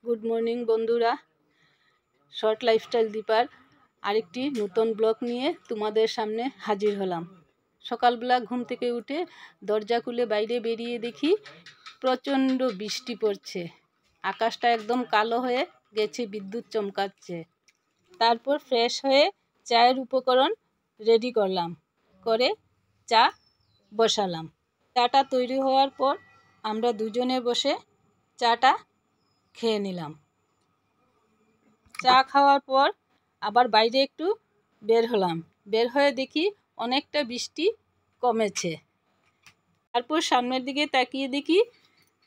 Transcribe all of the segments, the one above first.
Good morning বন্ধুরা, short lifestyle দীপার আরেকটি নতুন ব্লগ নিয়ে তোমাদের সামনে হাজির হলাম। সকালবেলা ঘুম থেকে উঠে দরজা খুলে বাইরে বেরিয়ে দেখি প্রচণ্ড বৃষ্টি পড়ছে। আকাশটা একদম কালো হয়ে গেছে, বিদ্যুৎ চমকাচ্ছে। তারপর ফ্রেশ হয়ে চায়ের উপকরণ রেডি করলাম, করে চা বসালাম। চাটা তৈরি হওয়ার পর আমরা দুজনে বসে চাটা খেয়ে নিলাম। চা খাওয়ার পর আবার বাইরে একটু বের হলাম। বের হয়ে দেখি অনেকটা বৃষ্টি কমেছে। তারপর সামনের দিকে তাকিয়ে দেখি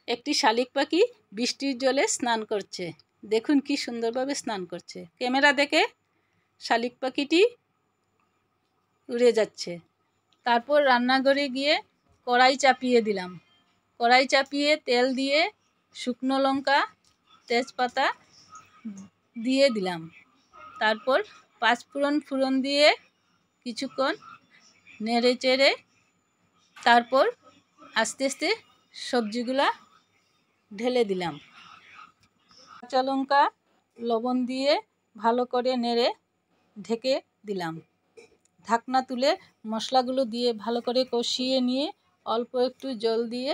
একটি শালিক পাখি বৃষ্টির জলে স্নান করছে। দেখুন কি সুন্দরভাবে স্নান করছে। ক্যামেরা দেখে শালিক পাখিটি উড়ে যাচ্ছে। তারপর রান্নাঘরে গিয়ে কড়াই চাপিয়ে দিলাম। কড়াই চাপিয়ে তেল দিয়ে শুকনো লঙ্কা, তেজপাতা দিয়ে দিলাম। তারপর পাঁচফোড়ন দিয়ে কিছুক্ষণ নেড়ে চেড়ে তারপর আস্তে আস্তে সবজিগুলা ঢেলে দিলাম। কাঁচা লঙ্কা, লবণ দিয়ে ভালো করে নেড়ে ঢেকে দিলাম। ঢাকনা তুলে মশলাগুলো দিয়ে ভালো করে কষিয়ে নিয়ে অল্প একটু জল দিয়ে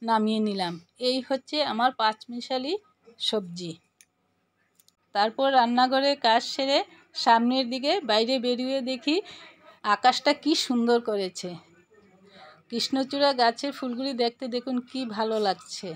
নামিয়ে নিলাম। এই হচ্ছে আমার পাঁচমিশালি সবজি। তারপর রান্নাঘরে কাজ সেরে সামনের দিকে বাইরে বেরিয়ে দেখি আকাশটা কি সুন্দর করেছে। কৃষ্ণচূড়া গাছের ফুলগুলি দেখতে দেখুন কি ভালো লাগছে।